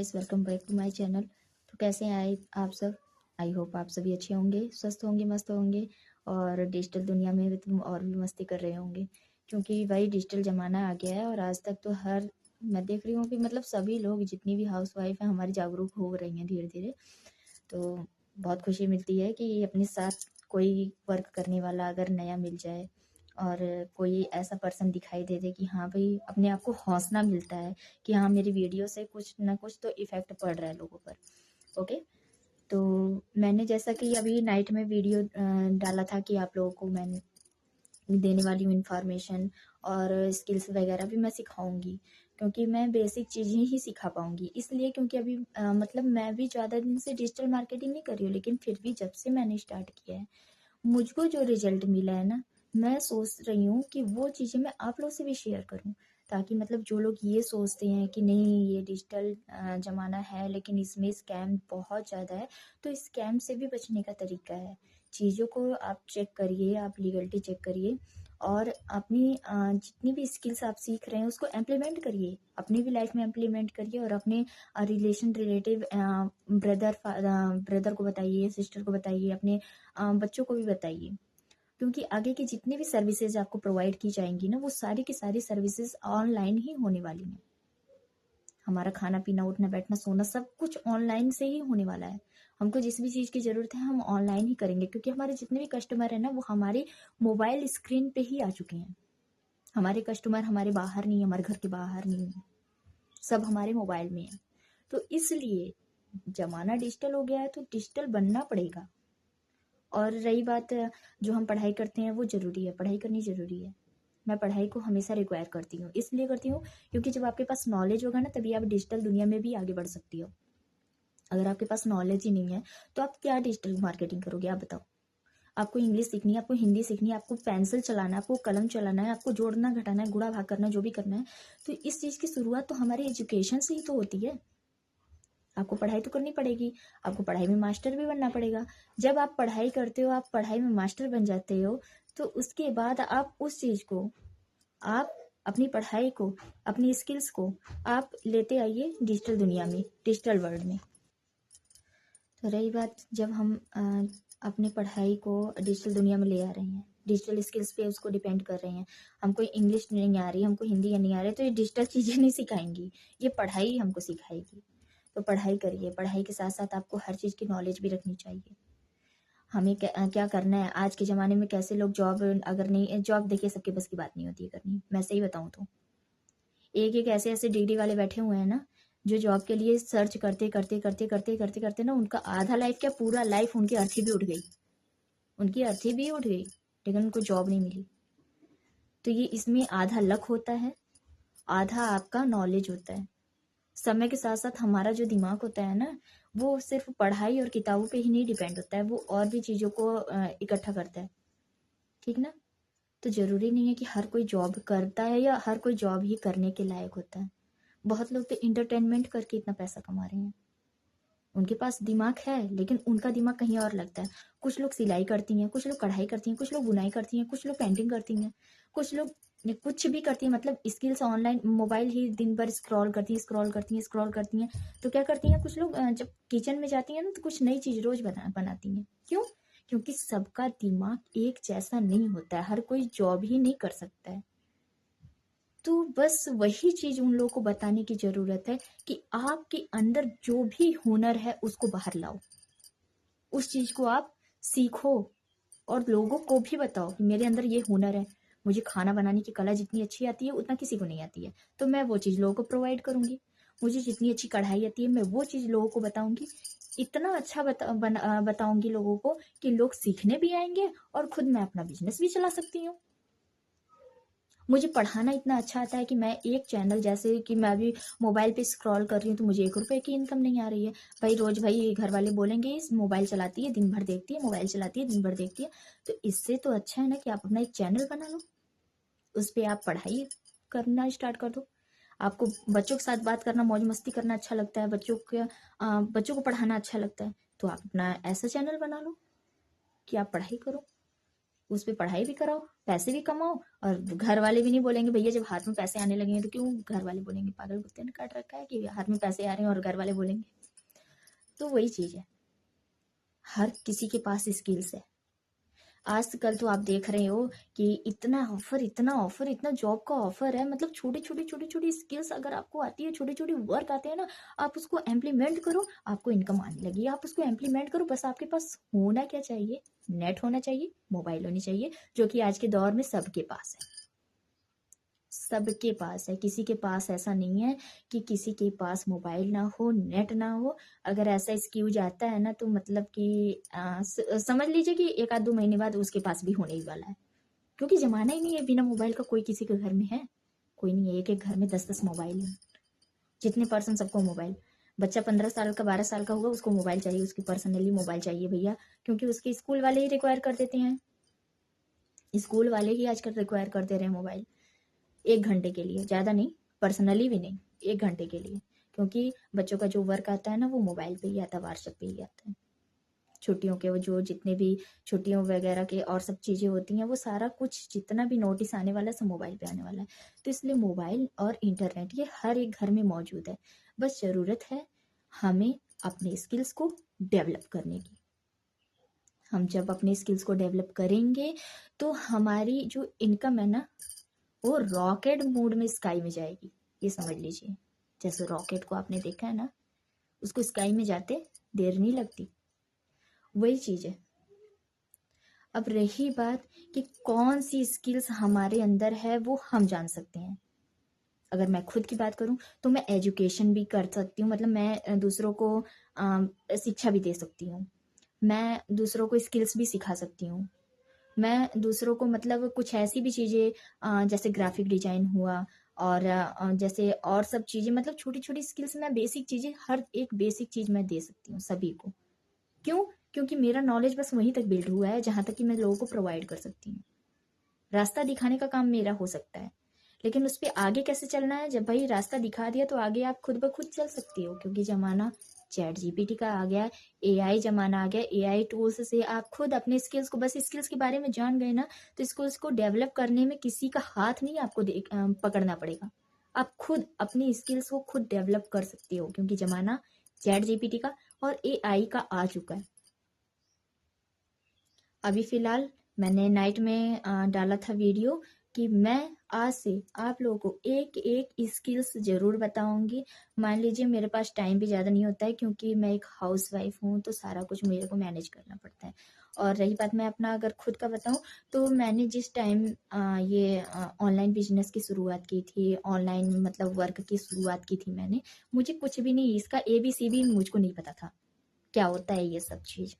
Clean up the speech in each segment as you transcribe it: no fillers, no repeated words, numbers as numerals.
Guys, welcome back to my channel. तो कैसे हैं आप सब? आई होप आप सभी अच्छे होंगे, स्वस्थ होंगे, मस्त होंगे और डिजिटल दुनिया में भी तुम और भी मस्ती कर रहे होंगे, क्योंकि भाई डिजिटल ज़माना आ गया है। और आज तक तो मैं देख रही हूँ कि मतलब सभी लोग, जितनी भी हाउस वाइफ हैं हमारी, जागरूक हो रही हैं धीरे धीरे। तो बहुत खुशी मिलती है कि अपने साथ कोई वर्क करने वाला अगर नया मिल जाए और कोई ऐसा पर्सन दिखाई दे दे कि हाँ भाई, अपने आप को हौसला मिलता है कि हाँ, मेरी वीडियो से कुछ ना कुछ तो इफ़ेक्ट पड़ रहा है लोगों पर। ओके। तो मैंने जैसा कि अभी नाइट में वीडियो डाला था कि आप लोगों को मैं देने वाली हूँ इन्फॉर्मेशन और स्किल्स वगैरह भी मैं सिखाऊंगी, क्योंकि मैं बेसिक चीज़ें ही सिखा पाऊंगी। इसलिए क्योंकि अभी मतलब मैं भी ज़्यादा दिन से डिजिटल मार्केटिंग नहीं कर रही हूँ, लेकिन फिर भी जब से मैंने स्टार्ट किया है, मुझको जो रिजल्ट मिला है ना, मैं सोच रही हूँ कि वो चीज़ें मैं आप लोग से भी शेयर करूँ, ताकि मतलब जो लोग ये सोचते हैं कि नहीं, ये डिजिटल ज़माना है लेकिन इसमें स्कैम बहुत ज़्यादा है, तो स्कैम से भी बचने का तरीका है। चीज़ों को आप चेक करिए, आप लीगलिटी चेक करिए और अपनी जितनी भी स्किल्स आप सीख रहे हैं उसको इम्प्लीमेंट करिए, अपनी भी लाइफ में इम्प्लीमेंट करिए और अपने रिलेटिव ब्रदर को बताइए, सिस्टर को बताइए, अपने बच्चों को भी बताइए, क्योंकि आगे की जितनी भी सर्विसेज आपको प्रोवाइड की जाएंगी ना, वो सारी की सारी सर्विसेज ऑनलाइन ही होने वाली हैं। हमारा खाना पीना, उठना बैठना, सोना, सब कुछ ऑनलाइन से ही होने वाला है। हमको जिस भी चीज़ की ज़रूरत है हम ऑनलाइन ही करेंगे, क्योंकि हमारे जितने भी कस्टमर हैं ना, वो हमारे मोबाइल स्क्रीन पे ही आ चुके हैं। हमारे कस्टमर हमारे बाहर नहीं है, हमारे घर के बाहर नहीं है, सब हमारे मोबाइल में है। तो इसलिए ज़माना डिजिटल हो गया है तो डिजिटल बनना पड़ेगा। और रही बात, जो हम पढ़ाई करते हैं वो ज़रूरी है, पढ़ाई करनी ज़रूरी है। मैं पढ़ाई को हमेशा रिक्वायर करती हूँ, इसलिए करती हूँ क्योंकि जब आपके पास नॉलेज होगा ना, तभी आप डिजिटल दुनिया में भी आगे बढ़ सकती हो। अगर आपके पास नॉलेज ही नहीं है तो आप क्या डिजिटल मार्केटिंग करोगे? आप बताओ। आपको इंग्लिश सीखनी है, आपको हिंदी सीखनी है, आपको पेंसिल चलाना है, आपको कलम चलाना है, आपको जोड़ना घटाना है, गुणा भाग करना है, जो भी करना है, तो इस चीज़ की शुरुआत तो हमारे एजुकेशन से ही तो होती है। आपको पढ़ाई तो करनी पड़ेगी, आपको पढ़ाई में मास्टर भी बनना पड़ेगा। जब आप पढ़ाई करते हो, आप पढ़ाई में मास्टर बन जाते हो, तो उसके बाद आप उस चीज़ को, आप अपनी पढ़ाई को, अपनी स्किल्स को आप लेते आइए डिजिटल दुनिया में, डिजिटल वर्ल्ड में। तो रही बात, जब हम अपनी पढ़ाई को डिजिटल दुनिया में ले आ रहे हैं, डिजिटल स्किल्स पे उसको डिपेंड कर रहे हैं, हमको इंग्लिश नहीं आ रही, हमको हिंदी नहीं आ रही, तो ये डिजिटल चीज़ें नहीं सिखाएंगी, ये पढ़ाई हमको सिखाएगी। तो पढ़ाई करिए, पढ़ाई के साथ साथ आपको हर चीज़ की नॉलेज भी रखनी चाहिए। हमें क्या करना है आज के ज़माने में, कैसे लोग जॉब, अगर नहीं जॉब, देखिए सबके बस की बात नहीं होती है करनी, मैं सही बताऊँ तो एक एक ऐसे ऐसे डिग्री वाले बैठे हुए हैं ना, जो जॉब के लिए सर्च करते करते करते करते करते करते ना, उनका आधा लाइफ, क्या पूरा लाइफ, उनकी अर्थी भी उठ गई, उनकी अर्थी भी उठ गई, लेकिन उनको जॉब नहीं मिली। तो ये इसमें आधा लक होता है, आधा आपका नॉलेज होता है। समय के साथ साथ हमारा जो दिमाग होता है ना, वो सिर्फ पढ़ाई और किताबों पे ही नहीं डिपेंड होता है, वो और भी चीज़ों को इकट्ठा करता है। ठीक ना? तो ज़रूरी नहीं है कि हर कोई जॉब करता है या हर कोई जॉब ही करने के लायक होता है। बहुत लोग तो इंटरटेनमेंट करके इतना पैसा कमा रहे हैं। उनके पास दिमाग है लेकिन उनका दिमाग कहीं और लगता है। कुछ लोग सिलाई करती हैं, कुछ लोग कढ़ाई करती हैं, कुछ लोग बुनाई करती हैं, कुछ लोग पेंटिंग करती हैं, कुछ लोग कुछ भी करती हैं, मतलब स्किल्स ऑनलाइन, मोबाइल ही दिन भर स्क्रॉल करती हैं, स्क्रॉल करती हैं, स्क्रॉल करती हैं। तो क्या करती हैं कुछ लोग, जब किचन में जाती हैं ना, तो कुछ नई चीज़ रोज़ बनाती हैं। क्यों? क्योंकि सबका दिमाग एक जैसा नहीं होता है, हर कोई जॉब ही नहीं कर सकता है। तो बस वही चीज़ उन लोगों को बताने की ज़रूरत है कि आपके अंदर जो भी हुनर है उसको बाहर लाओ, उस चीज़ को आप सीखो और लोगों को भी बताओ कि मेरे अंदर ये हुनर है। मुझे खाना बनाने की कला जितनी अच्छी आती है उतना किसी को नहीं आती है, तो मैं वो चीज़ लोगों को प्रोवाइड करूँगी। मुझे जितनी अच्छी कढ़ाई आती है मैं वो चीज़ लोगों को बताऊँगी। इतना अच्छा बताऊँगी लोगों को कि लोग सीखने भी आएंगे और खुद मैं अपना बिजनेस भी चला सकती हूँ। मुझे पढ़ाना इतना अच्छा आता है कि मैं एक चैनल, जैसे कि मैं अभी मोबाइल पे स्क्रॉल कर रही हूँ तो मुझे 1 रुपए की इनकम नहीं आ रही है। भाई रोज़ भाई घर वाले बोलेंगे, इस मोबाइल चलाती है दिन भर देखती है, मोबाइल चलाती है दिन भर देखती है। तो इससे तो अच्छा है ना कि आप अपना एक चैनल बना लो, उस पर आप पढ़ाई करना स्टार्ट कर दो। आपको बच्चों के साथ बात करना, मौज मस्ती करना अच्छा लगता है, बच्चों को पढ़ाना अच्छा लगता है, तो आप अपना ऐसा चैनल बना लो कि आप पढ़ाई करो। उस पे पढ़ाई भी कराओ, पैसे भी कमाओ, और घर वाले भी नहीं बोलेंगे भैया जब हाथ में पैसे आने लगे हैं तो क्यों घर वाले बोलेंगे पागल कुत्ते ने काट रखा है कि हाथ में पैसे आ रहे हैं और घर वाले बोलेंगे। तो वही चीज़ है, हर किसी के पास स्किल्स है। आजकल तो आप देख रहे हो कि इतना ऑफर इतना जॉब का ऑफर है, मतलब छोटी छोटी स्किल्स अगर आपको आती है, छोटे छोटे वर्क आते हैं ना, आप उसको इम्प्लीमेंट करो, आपको इनकम आने लगी। आप उसको इम्प्लीमेंट करो, बस आपके पास होना क्या चाहिए, नेट होना चाहिए, मोबाइल होनी चाहिए, जो कि आज के दौर में सबके पास है। सबके पास है, किसी के पास ऐसा नहीं है कि किसी के पास मोबाइल ना हो, नेट ना हो। अगर ऐसा एक्सक्यूज आता है ना तो मतलब कि समझ लीजिए कि 1 आध 2 महीने बाद उसके पास भी होने ही वाला है, क्योंकि जमाना ही नहीं है बिना मोबाइल का। कोई किसी के घर में है? कोई नहीं है। एक एक घर में 10 10 मोबाइल है, जितने पर्सन सबको मोबाइल। बच्चा 15 साल का 12 साल का होगा, उसको मोबाइल चाहिए, उसकी पर्सनली मोबाइल चाहिए भैया, क्योंकि उसके स्कूल वाले ही रिक्वायर कर देते हैं। स्कूल वाले ही आजकल रिक्वायर कर दे रहे हैं मोबाइल, 1 घंटे के लिए, ज़्यादा नहीं, पर्सनली भी नहीं, 1 घंटे के लिए। क्योंकि बच्चों का जो वर्क आता है ना वो मोबाइल पे ही आता है, व्हाट्सएप पे ही आता है। छुट्टियों के वो जो जितने भी छुट्टियों वगैरह के और सब चीज़ें होती हैं, वो सारा कुछ जितना भी नोटिस आने वाला है सब मोबाइल पे आने वाला है। तो इसलिए मोबाइल और इंटरनेट ये हर एक घर में मौजूद है। बस ज़रूरत है हमें अपने स्किल्स को डेवलप करने की। हम जब अपने स्किल्स को डेवलप करेंगे तो हमारी जो इनकम है ना वो रॉकेट मोड में स्काई में जाएगी। ये समझ लीजिए, जैसे रॉकेट को आपने देखा है ना, उसको स्काई में जाते देर नहीं लगती, वही चीज़ है। अब रही बात कि कौन सी स्किल्स हमारे अंदर है, वो हम जान सकते हैं। अगर मैं खुद की बात करूं तो मैं एजुकेशन भी कर सकती हूँ, मतलब मैं दूसरों को शिक्षा भी दे सकती हूँ, मैं दूसरों को स्किल्स भी सिखा सकती हूँ, मैं दूसरों को मतलब कुछ ऐसी भी चीज़ें जैसे ग्राफिक डिजाइन हुआ, और जैसे और सब चीज़ें, मतलब छोटी छोटी स्किल्स, मैं बेसिक चीज़ें, हर एक बेसिक चीज़ मैं दे सकती हूँ सभी को। क्यों? क्योंकि मेरा नॉलेज बस वहीं तक बिल्ड हुआ है जहाँ तक कि मैं लोगों को प्रोवाइड कर सकती हूँ। रास्ता दिखाने का काम मेरा हो सकता है, लेकिन उस पर आगे कैसे चलना है, जब भाई रास्ता दिखा दिया तो आगे आप खुद ब खुद चल सकती हो, क्योंकि ज़माना चैट जीपीटी का आ गया, एआई ज़माना आ गया। एआई टूल्स से आप खुद अपने स्किल्स को, बस स्किल्स के बारे में जान गए ना, तो स्किल्स को डेवलप करने में किसी का हाथ नहीं आपको पकड़ना पड़ेगा। आप खुद अपनी स्किल्स को खुद डेवलप कर सकती हो, क्योंकि ज़माना चैट जीपीटी का और एआई का आ चुका है। अभी फ़िलहाल मैंने नाइट में डाला था वीडियो कि मैं आज से आप लोगों को एक एक स्किल्स ज़रूर बताऊंगी। मान लीजिए मेरे पास टाइम भी ज़्यादा नहीं होता है, क्योंकि मैं एक हाउसवाइफ हूँ, तो सारा कुछ मेरे को मैनेज करना पड़ता है। और रही बात, मैं अपना अगर खुद का बताऊँ तो मैंने जिस टाइम ये ऑनलाइन बिजनेस की शुरुआत की थी, ऑनलाइन मतलब वर्क की शुरुआत की थी मैंने, मुझे कुछ भी नहीं, इसका ABC भी मुझको नहीं पता था क्या होता है ये सब चीज़।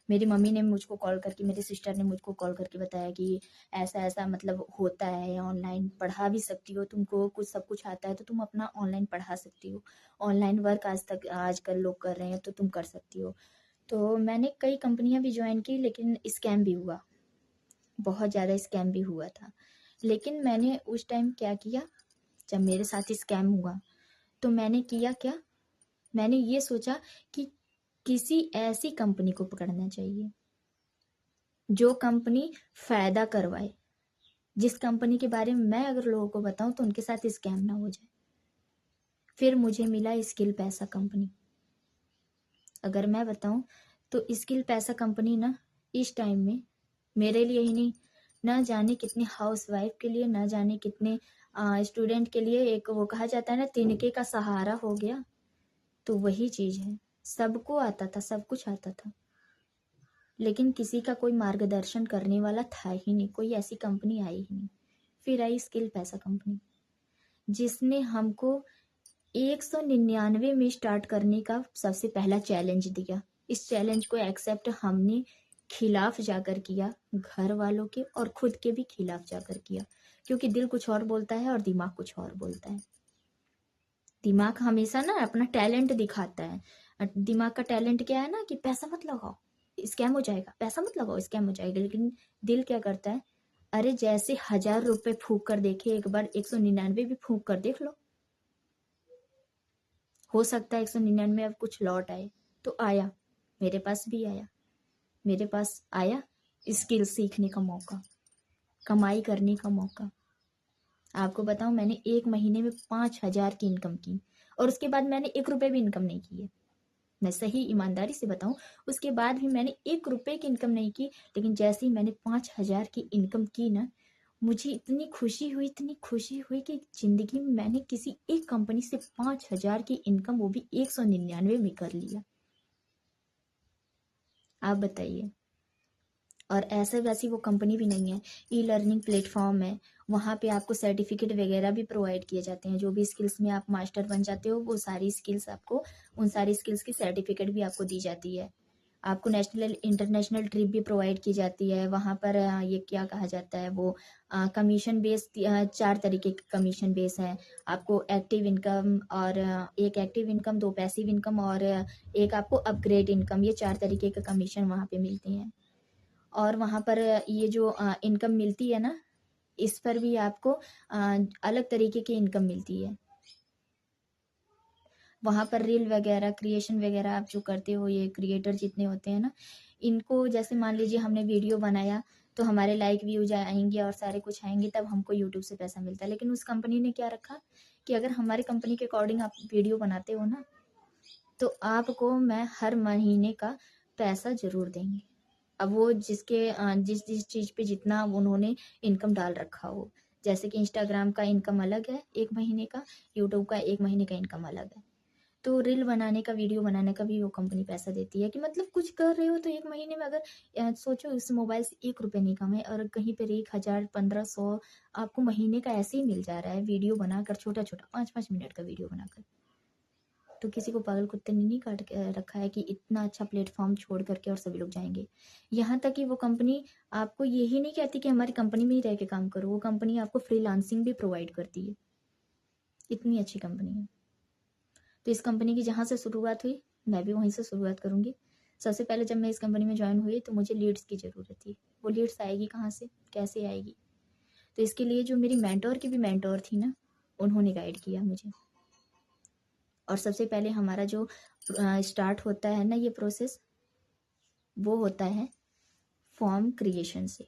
मेरी मम्मी ने मुझको कॉल करके, मेरी सिस्टर ने मुझको कॉल करके बताया कि ऐसा ऐसा मतलब होता है, ऑनलाइन पढ़ा भी सकती हो, तुमको कुछ सब कुछ आता है तो तुम अपना ऑनलाइन पढ़ा सकती हो, ऑनलाइन वर्क आजकल लोग कर रहे हैं तो तुम कर सकती हो। तो मैंने कई कंपनियां भी ज्वाइन की, लेकिन स्कैम भी हुआ, बहुत ज़्यादा स्कैम भी हुआ था। लेकिन मैंने उस टाइम क्या किया, जब मेरे साथ स्कैम हुआ तो मैंने किया क्या, मैंने ये सोचा कि किसी ऐसी कंपनी को पकड़ना चाहिए जो कंपनी फायदा करवाए, जिस कंपनी के बारे में मैं अगर लोगों को बताऊं तो उनके साथ स्कैम ना हो जाए। फिर मुझे मिला स्किल पैसा कंपनी। अगर मैं बताऊं तो स्किल पैसा कंपनी ना इस टाइम में मेरे लिए ही नहीं, ना जाने कितने हाउसवाइफ के लिए, ना जाने कितने स्टूडेंट के लिए, एक वो कहा जाता है ना तिनके का सहारा हो गया। तो वही चीज़ है, सबको आता था, सब कुछ आता था, लेकिन किसी का कोई मार्गदर्शन करने वाला था ही नहीं, कोई ऐसी कंपनी आई ही नहीं। फिर आई स्किल पैसा कंपनी, जिसने हमको 199 में स्टार्ट करने का सबसे पहला चैलेंज दिया। इस चैलेंज को एक्सेप्ट हमने खिलाफ जाकर किया, घर वालों के और खुद के भी खिलाफ जाकर किया, क्योंकि दिल कुछ और बोलता है और दिमाग कुछ और बोलता है। दिमाग हमेशा ना अपना टैलेंट दिखाता है, दिमाग का टैलेंट क्या है ना कि पैसा मत लगाओ स्कैम हो जाएगा, पैसा मत लगाओ स्कैम हो जाएगा। लेकिन दिल क्या करता है, अरे जैसे 1000 रुपए फूक कर देखे, एक बार 199 भी फूक कर देख लो, हो सकता है 199 अब कुछ लौट आए। तो आया, मेरे पास भी आया, मेरे पास आया स्किल सीखने का मौका, कमाई करने का मौका। आपको बताऊं, मैंने 1 महीने में 5,000 की इनकम की और उसके बाद मैंने 1 रुपए भी इनकम नहीं की है। मैं सही ईमानदारी से बताऊं, उसके बाद भी मैंने 1 रुपए की इनकम नहीं की, लेकिन जैसे ही मैंने 5,000 की इनकम की ना, मुझे इतनी खुशी हुई, इतनी खुशी हुई कि ज़िंदगी में मैंने किसी एक कंपनी से 5,000 की इनकम, वो भी 199 में कर लिया। आप बताइए। और ऐसे वैसी वो कंपनी भी नहीं है, ई लर्निंग प्लेटफॉर्म है। वहाँ पे आपको सर्टिफिकेट वगैरह भी प्रोवाइड किए जाते हैं। जो भी स्किल्स में आप मास्टर बन जाते हो, वो सारी स्किल्स आपको, उन सारी स्किल्स की सर्टिफिकेट भी आपको दी जाती है। आपको नेशनल इंटरनेशनल ट्रिप भी प्रोवाइड की जाती है। वहाँ पर ये क्या कहा जाता है, वो कमीशन बेस, 4 तरीके के कमीशन बेस हैं। आपको एक्टिव इनकम और एक एक्टिव इनकम, 2 पैसिव इनकम और एक आपको अपग्रेड इनकम, ये 4 तरीके के कमीशन वहाँ पे मिलती हैं। और वहाँ पर ये जो इनकम मिलती है ना, इस पर भी आपको अलग तरीके की इनकम मिलती है। वहाँ पर रील वगैरह, क्रिएशन वगैरह आप जो करते हो, ये क्रिएटर जितने होते हैं ना, इनको जैसे मान लीजिए हमने वीडियो बनाया तो हमारे लाइक व्यूज आएंगे और सारे कुछ आएंगे, तब हमको यूट्यूब से पैसा मिलता है। लेकिन उस कंपनी ने क्या रखा कि अगर हमारी कंपनी के अकॉर्डिंग आप वीडियो बनाते हो ना, तो आपको मैं हर महीने का पैसा ज़रूर देंगे। अब वो जिस जिस चीज़ पे जितना उन्होंने इनकम डाल रखा हो, जैसे कि इंस्टाग्राम का इनकम अलग है 1 महीने का, यूट्यूब का 1 महीने का इनकम अलग है। तो रील बनाने का, वीडियो बनाने का भी वो कंपनी पैसा देती है कि मतलब कुछ कर रहे हो तो 1 महीने में अगर सोचो इस मोबाइल से 1 रुपए नहीं कमाए और कहीं पर 1,000, 1,500 आपको महीने का ऐसे ही मिल जा रहा है, वीडियो बनाकर, छोटा-छोटा 5-5 मिनट का वीडियो बनाकर। तो किसी को पागल कुत्ते ने नहीं काट के रखा है कि इतना अच्छा प्लेटफॉर्म छोड़ करके और सभी लोग जाएंगे। यहाँ तक कि वो कंपनी आपको यही नहीं कहती कि हमारी कंपनी में ही रह के काम करो, वो कंपनी आपको फ्रीलांसिंग भी प्रोवाइड करती है। इतनी अच्छी कंपनी है। तो इस कंपनी की जहाँ से शुरुआत हुई, मैं भी वहीं से शुरुआत करूँगी। सबसे पहले जब मैं इस कंपनी में ज्वाइन हुई तो मुझे लीड्स की ज़रूरत थी। वो लीड्स आएगी कहाँ से, कैसे आएगी? तो इसके लिए जो मेरी मेंटोर की भी मेंटोर थी ना, उन्होंने गाइड किया मुझे। और सबसे पहले हमारा जो स्टार्ट होता है ना ये प्रोसेस, वो होता है फॉर्म क्रिएशन से।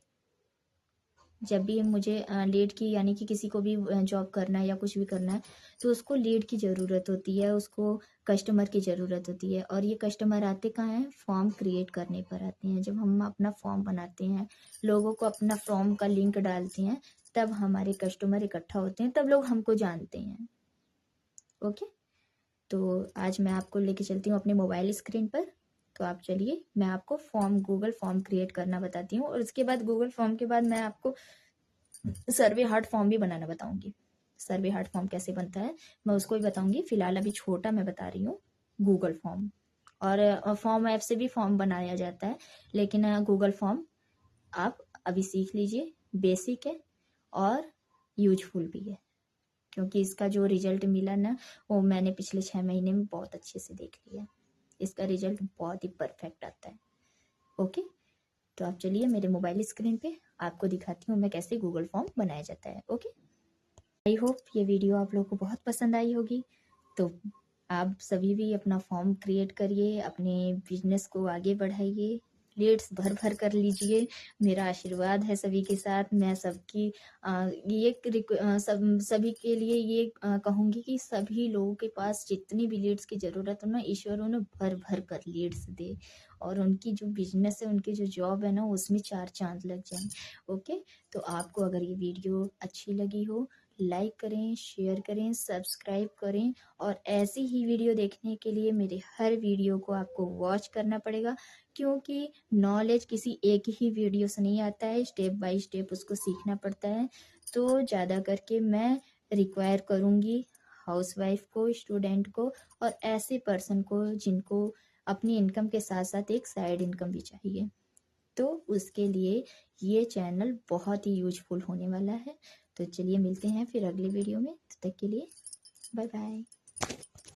जब भी मुझे लीड की, यानी कि किसी को भी जॉब करना है या कुछ भी करना है, तो उसको लीड की ज़रूरत होती है, उसको कस्टमर की ज़रूरत होती है। और ये कस्टमर आते कहाँ हैं, फॉर्म क्रिएट करने पर आते हैं। जब हम अपना फॉर्म बनाते हैं, लोगों को अपना फॉर्म का लिंक डालते हैं, तब हमारे कस्टमर इकट्ठा होते हैं, तब लोग हमको जानते हैं। ओके, तो आज मैं आपको लेके चलती हूँ अपने मोबाइल स्क्रीन पर। तो आप चलिए, मैं आपको गूगल फॉर्म क्रिएट करना बताती हूँ और उसके बाद गूगल फॉर्म के बाद मैं आपको सर्वे हार्ट फॉर्म भी बनाना बताऊंगी। सर्वे हार्ट फॉर्म कैसे बनता है मैं उसको भी बताऊंगी। फिलहाल अभी छोटा मैं बता रही हूँ गूगल फॉर्म। और फॉर्म ऐप से भी फॉर्म बनाया जाता है, लेकिन गूगल फॉर्म आप अभी सीख लीजिए। बेसिक है और यूजफुल भी है, क्योंकि इसका जो रिजल्ट मिला ना, वो मैंने पिछले 6 महीने में बहुत अच्छे से देख लिया। इसका रिजल्ट बहुत ही परफेक्ट आता है। ओके, तो आप चलिए मेरे मोबाइल स्क्रीन पे आपको दिखाती हूँ मैं कैसे गूगल फॉर्म बनाया जाता है। ओके, आई होप ये वीडियो आप लोगों को बहुत पसंद आई होगी। तो आप सभी भी अपना फॉर्म क्रिएट करिए, अपने बिजनेस को आगे बढ़ाइए, लीड्स भर भर कर लीजिए। मेरा आशीर्वाद है सभी के साथ। मैं सबकी सभी के लिए ये कहूँगी कि सभी लोगों के पास जितनी भी लीड्स की ज़रूरत हो ना, ईश्वर उन्हें भर भर कर लीड्स दे और उनकी जो बिजनेस है, उनकी जो जॉब है ना, उसमें 4 चांद लग जाएं। ओके, तो आपको अगर ये वीडियो अच्छी लगी हो, लाइक करें, शेयर करें, सब्सक्राइब करें। और ऐसी ही वीडियो देखने के लिए मेरे हर वीडियो को आपको वॉच करना पड़ेगा, क्योंकि नॉलेज किसी एक ही वीडियो से नहीं आता है, स्टेप बाय स्टेप उसको सीखना पड़ता है। तो ज़्यादा करके मैं रिक्वायर करूँगी हाउसवाइफ को, स्टूडेंट को और ऐसे पर्सन को जिनको अपनी इनकम के साथ साथ एक साइड इनकम भी चाहिए। तो उसके लिए ये चैनल बहुत ही यूजफुल होने वाला है। तो चलिए मिलते हैं फिर अगले वीडियो में। तब तक के लिए बाय बाय।